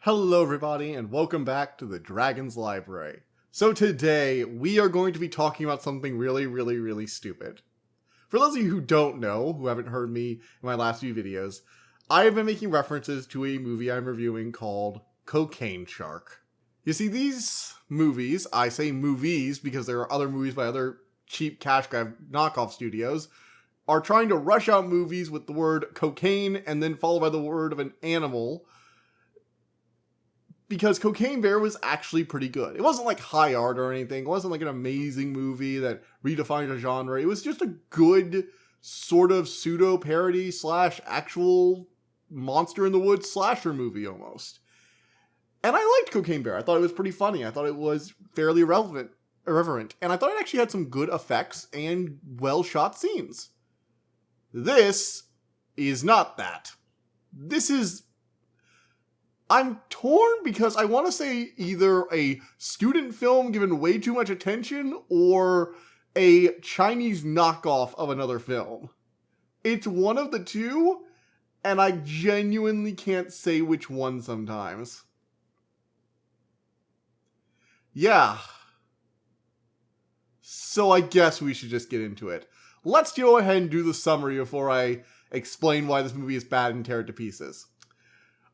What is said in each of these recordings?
Hello everybody and welcome back to the Dragon's Library. So today we are going to be talking about something really stupid. For those of you who don't know, who haven't heard me in my last few videos, I have been making references to a movie I'm reviewing called Cocaine Shark. You see, these movies, I say movies because there are other movies by other cheap cash grab knockoff studios, are trying to rush out movies with the word cocaine and then followed by the word of an animal, because Cocaine Bear was actually pretty good. It wasn't like high art or anything. It wasn't like an amazing movie that redefined a genre. It was just a good sort of pseudo parody slash actual monster in the woods slasher movie almost. And I liked Cocaine Bear. I thought it was pretty funny. I thought it was fairly irreverent. And I thought it actually had some good effects and well shot scenes. This is not that. I'm torn because I want to say either a student film given way too much attention or a Chinese knockoff of another film. It's one of the two, and I genuinely can't say which one sometimes. Yeah. So I guess we should just get into it. Let's go ahead and do the summary before I explain why this movie is bad and tear it to pieces.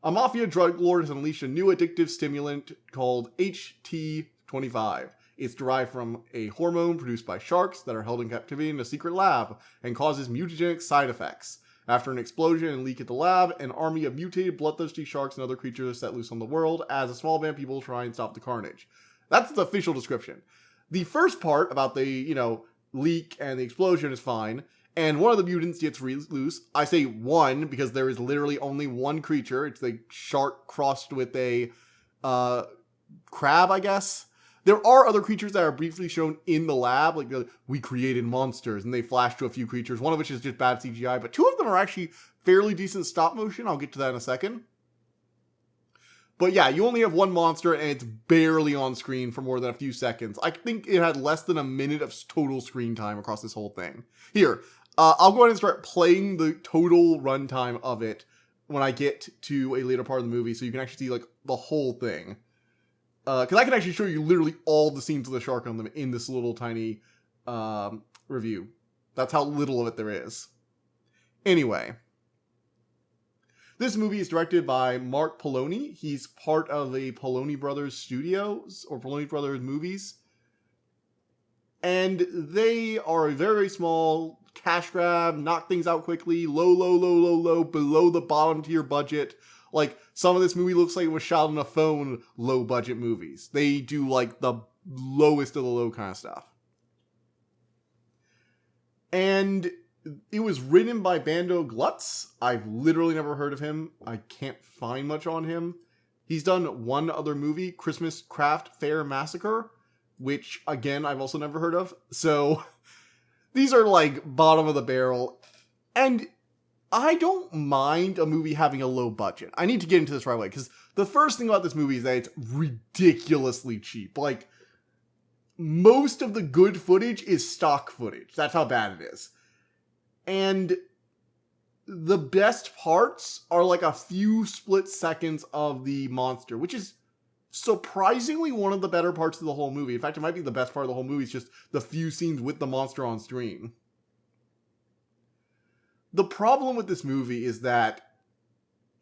A mafia drug lord has unleashed a new addictive stimulant called HT25. It's derived from a hormone produced by sharks that are held in captivity in a secret lab and causes mutagenic side effects. After an explosion and leak at the lab, an army of mutated, bloodthirsty sharks and other creatures are set loose on the world as a small band of people try and stop the carnage. That's the official description. The first part about the, leak and the explosion is fine. And one of the mutants gets loose. I say one because there is literally only one creature. It's a shark crossed with a crab, I guess. There are other creatures that are briefly shown in the lab. Like, we created monsters, and they flash to a few creatures. One of which is just bad CGI, but two of them are actually fairly decent stop motion. I'll get to that in a second. But yeah, you only have one monster, and it's barely on screen for more than a few seconds. I think it had less than a minute of total screen time across this whole thing. Here, I'll go ahead and start playing the total runtime of it when I get to a later part of the movie, so you can actually see the whole thing. Because I can actually show you literally all the scenes of the shark on them in this little tiny review. That's how little of it there is. Anyway, this movie is directed by Mark Poloni. He's part of a Poloni Brothers Studios or Poloni Brothers Movies, and they are a very small cash grab, knock things out quickly, low, below the bottom tier budget. Like, some of this movie looks like it was shot on a phone, low budget movies. They do the lowest of the low kind of stuff. And it was written by Bando Glutz. I've literally never heard of him. I can't find much on him. He's done one other movie, Christmas Craft Fair Massacre, which, again, I've also never heard of. So these are bottom of the barrel. And I don't mind a movie having a low budget. I need to get into this right away, because the first thing about this movie is that it's ridiculously cheap. Most of the good footage is stock footage. That's how bad it is. And the best parts are a few split seconds of the monster, which is surprisingly one of the better parts of the whole movie. In fact, it might be the best part of the whole movie. It's just the few scenes with the monster on screen. The problem with this movie is that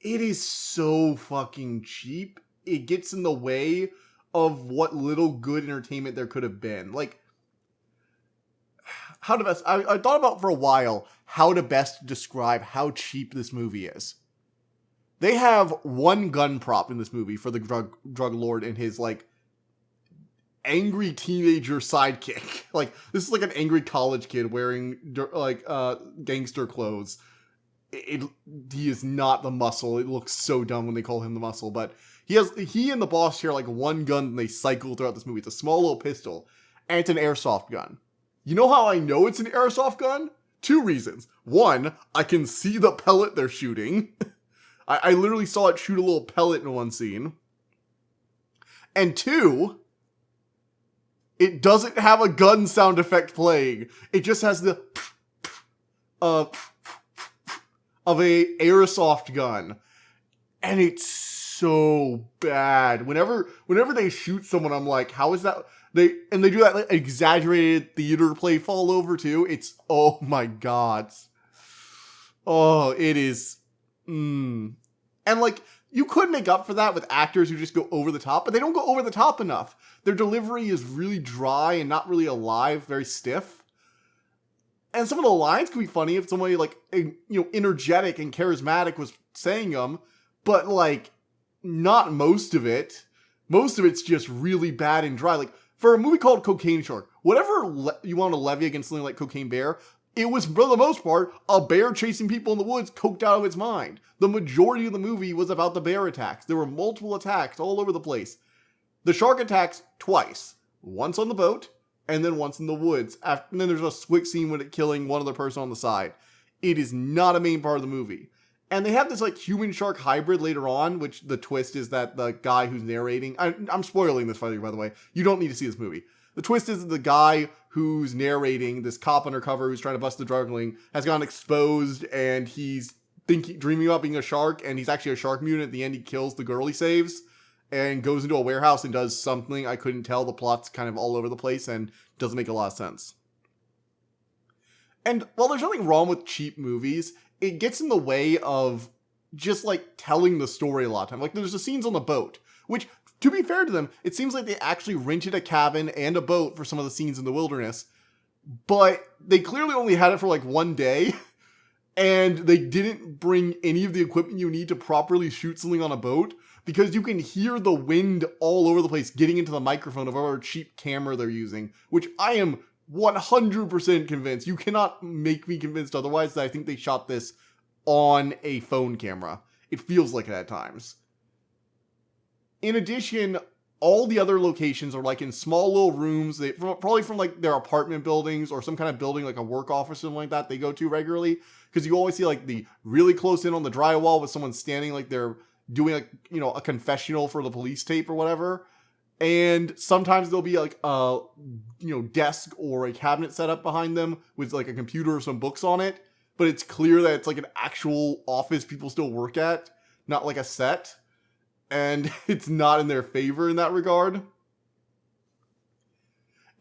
it is so fucking cheap. It gets in the way of what little good entertainment there could have been. How to best... I thought about for a while how to best describe how cheap this movie is. They have one gun prop in this movie for the drug lord and his, angry teenager sidekick. This is an angry college kid wearing, gangster clothes. He is not the Muscle. It looks so dumb when they call him the Muscle, but he and the boss share, one gun and they cycle throughout this movie. It's a small little pistol, and it's an airsoft gun. You know how I know it's an airsoft gun? Two reasons. One, I can see the pellet they're shooting. I literally saw it shoot a little pellet in one scene. And two, it doesn't have a gun sound effect playing. It just has the of a airsoft gun. And it's so bad. Whenever they shoot someone, I'm like, how is that? They do that like, exaggerated theater play fall over too. It's, oh my god. Oh, it is. And like, you could make up for that with actors who just go over the top, but they don't go over the top enough. Their delivery is really dry and not really alive, very stiff. And some of the lines could be funny if somebody like, energetic and charismatic was saying them, but like, not most of it. Most of it's just really bad and dry. Like, for a movie called Cocaine Shark, whatever you want to levy against something like Cocaine Bear, it was, for the most part, a bear chasing people in the woods coked out of its mind. The majority of the movie was about the bear attacks. There were multiple attacks all over the place. The shark attacks twice. Once on the boat, and then once in the woods. And then there's a quick scene with it killing one other person on the side. It is not a main part of the movie. And they have this like human-shark hybrid later on, which the twist is that the guy who's narrating... I'm spoiling this for you, by the way. You don't need to see this movie. The twist is that the guy who's narrating, this cop undercover who's trying to bust the drug ring, has gotten exposed, and he's dreaming about being a shark, and he's actually a shark mutant. At the end, he kills the girl he saves, and goes into a warehouse and does something I couldn't tell. The plot's kind of all over the place, and doesn't make a lot of sense. And while there's nothing wrong with cheap movies, it gets in the way of just, like, telling the story a lot of time. Like, there's the scenes on the boat, which... To be fair to them, it seems like they actually rented a cabin and a boat for some of the scenes in the wilderness, but they clearly only had it for like one day, and they didn't bring any of the equipment you need to properly shoot something on a boat, because you can hear the wind all over the place getting into the microphone of whatever cheap camera they're using, which I am 100% convinced. You cannot make me convinced otherwise that I think they shot this on a phone camera. It feels like it at times. In addition, all the other locations are like in small little rooms, probably from like their apartment buildings or some kind of building like a work office or something like that they go to regularly. Because you always see like the really close in on the drywall with someone standing like they're doing like, a confessional for the police tape or whatever. And sometimes there'll be like a, desk or a cabinet set up behind them with like a computer or some books on it. But it's clear that it's like an actual office people still work at, not like a set. And it's not in their favor in that regard.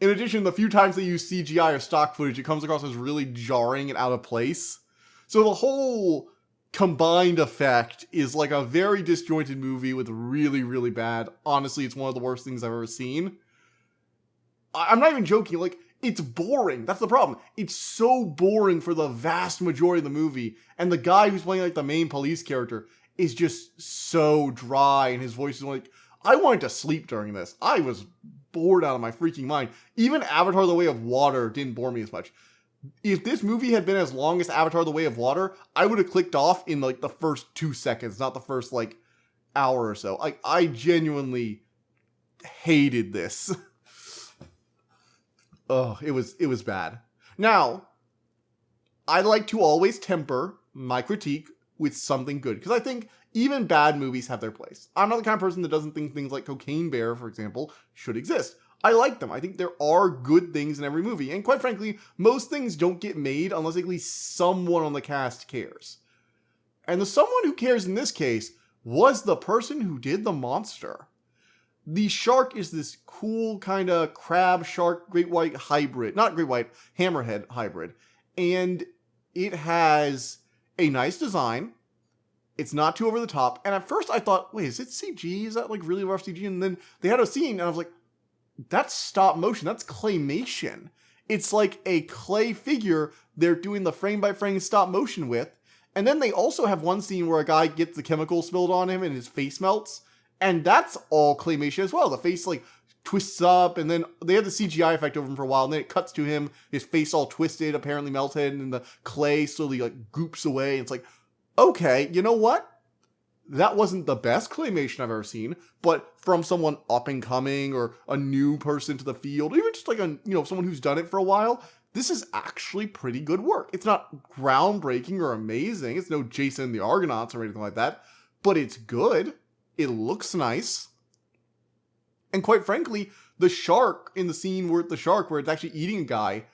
In addition, the few times they use CGI or stock footage, it comes across as really jarring and out of place. So the whole combined effect is like a very disjointed movie with really, really bad. Honestly, it's one of the worst things I've ever seen. I'm not even joking, like, it's boring. That's the problem. It's so boring for the vast majority of the movie. And the guy who's playing like the main police character is just so dry, and his voice is like, I wanted to sleep during this. I was bored out of my freaking mind. Even Avatar: The Way of Water didn't bore me as much. If this movie had been as long as Avatar: The Way of Water, I would have clicked off in like the first 2 seconds, not the first like hour or so. Like, I genuinely hated this. Oh, it was bad. Now, I like to always temper my critique with something good, because I think even bad movies have their place. I'm not the kind of person that doesn't think things like Cocaine Bear, for example, should exist. I like them. I think there are good things in every movie, and quite frankly, most things don't get made unless at least someone on the cast cares. And the someone who cares in this case was the person who did the monster. The shark is this cool kind of crab shark great white hybrid, not great white, hammerhead hybrid, and it has a nice design. It's not too over the top. And at first I thought, wait, is it CG? Is that like really rough CG? And then they had a scene and I was like, that's stop motion. That's claymation. It's like a clay figure they're doing the frame by frame stop motion with. And then they also have one scene where a guy gets the chemical spilled on him and his face melts. And that's all claymation as well. The face like twists up, and then they have the CGI effect over him for a while, and then it cuts to him, his face all twisted, apparently melted, and the clay slowly like goops away. It's like, okay, you know what? That wasn't the best claymation I've ever seen, but from someone up and coming or a new person to the field, or even just like someone who's done it for a while, this is actually pretty good work. It's not groundbreaking or amazing. It's no Jason and the Argonauts or anything like that, but it's good. It looks nice. And quite frankly, the shark in the scene where it's actually eating a guy,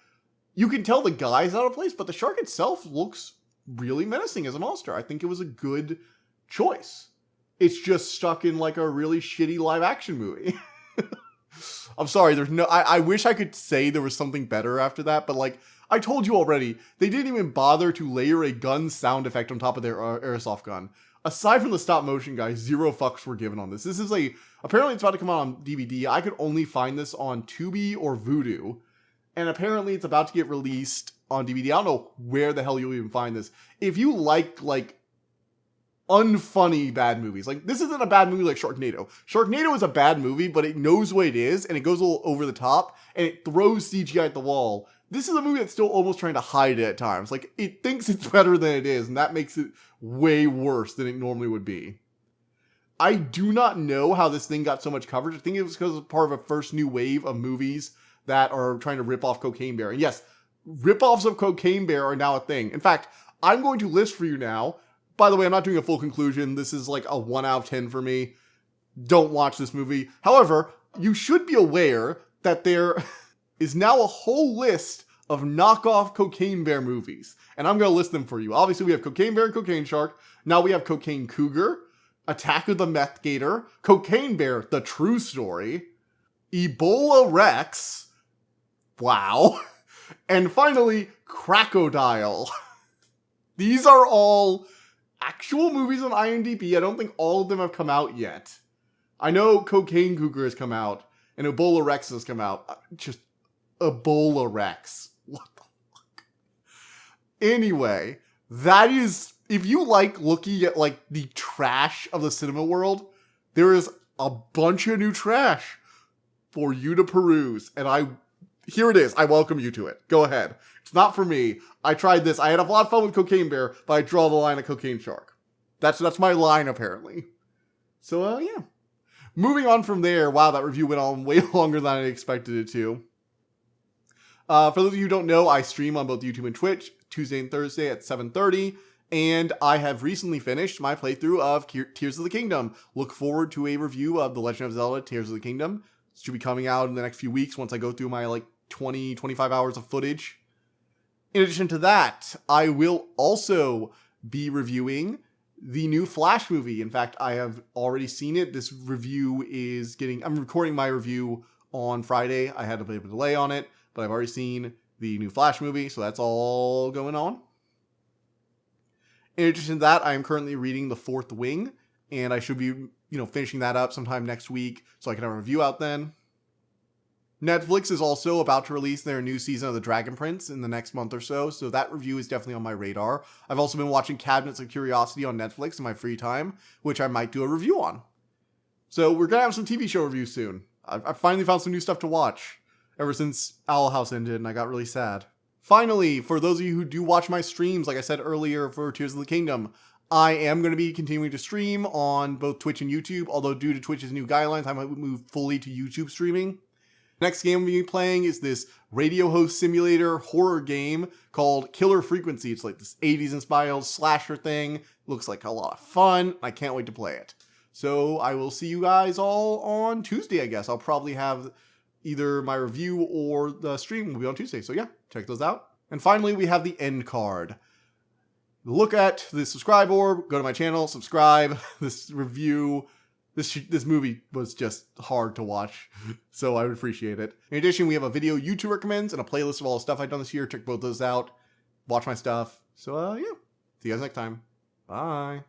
you can tell the guy's out of place, but the shark itself looks really menacing as a monster. I think it was a good choice. It's just stuck in like a really shitty live action movie. I'm sorry, there's no, I wish I could say there was something better after that, but like, I told you already, they didn't even bother to layer a gun sound effect on top of their airsoft gun. Aside from the stop motion guys, zero fucks were given on this. This is apparently it's about to come out on DVD. I could only find this on Tubi or Vudu. And apparently it's about to get released on DVD. I don't know where the hell you'll even find this. If you like unfunny bad movies, like this isn't a bad movie like Sharknado. Sharknado is a bad movie, but it knows what it is and it goes a little over the top and it throws CGI at the wall. This is a movie that's still almost trying to hide it at times. Like, it thinks it's better than it is, and that makes it way worse than it normally would be. I do not know how this thing got so much coverage. I think it was because it's part of a first new wave of movies that are trying to rip off Cocaine Bear. And yes, rip-offs of Cocaine Bear are now a thing. In fact, I'm going to list for you now. By the way, I'm not doing a full conclusion. This is like a 1 out of 10 for me. Don't watch this movie. However, you should be aware that there is now a whole list of knockoff Cocaine Bear movies. And I'm going to list them for you. Obviously, we have Cocaine Bear and Cocaine Shark. Now we have Cocaine Cougar, Attack of the Meth Gator, Cocaine Bear, The True Story, Ebola Rex, wow, and finally, Crocodile. These are all actual movies on IMDb. I don't think all of them have come out yet. I know Cocaine Cougar has come out, and Ebola Rex has come out. Just Ebola Rex. What the fuck? Anyway, that is, if you like looking at like the trash of the cinema world, there is a bunch of new trash for you to peruse. And here it is. I welcome you to it. Go ahead. It's not for me. I tried this. I had a lot of fun with Cocaine Bear, but I draw the line at Cocaine Shark. That's my line, apparently. So, yeah. Moving on from there, wow, that review went on way longer than I expected it to. For those of you who don't know, I stream on both YouTube and Twitch, Tuesday and Thursday at 7:30, and I have recently finished my playthrough of Tears of the Kingdom. Look forward to a review of The Legend of Zelda Tears of the Kingdom. It should be coming out in the next few weeks once I go through my 20-25 hours of footage. In addition to that, I will also be reviewing the new Flash movie. In fact, I have already seen it. This review is I'm recording my review on Friday. I had a bit of a delay on it, but I've already seen the new Flash movie, so that's all going on. In addition to that, I am currently reading The Fourth Wing, and I should be, finishing that up sometime next week, so I can have a review out then. Netflix is also about to release their new season of The Dragon Prince in the next month or so that review is definitely on my radar. I've also been watching Cabinets of Curiosity on Netflix in my free time, which I might do a review on. So we're going to have some TV show reviews soon. I finally found some new stuff to watch ever since Owl House ended, and I got really sad. Finally, for those of you who do watch my streams, like I said earlier for Tears of the Kingdom, I am going to be continuing to stream on both Twitch and YouTube, although due to Twitch's new guidelines, I might move fully to YouTube streaming. Next game we'll be playing is this radio host simulator horror game called Killer Frequency. It's like this 80s inspired slasher thing. Looks like a lot of fun. I can't wait to play it. So I will see you guys all on Tuesday, I guess. I'll probably have either my review or the stream will be on Tuesday. So yeah, check those out. And finally, we have the end card. Look at the subscribe orb, go to my channel, subscribe. This review, this movie was just hard to watch, so I would appreciate it. In addition, we have a video YouTube recommends and a playlist of all the stuff I've done this year. Check both those out. Watch my stuff. So yeah, see you guys next time. Bye.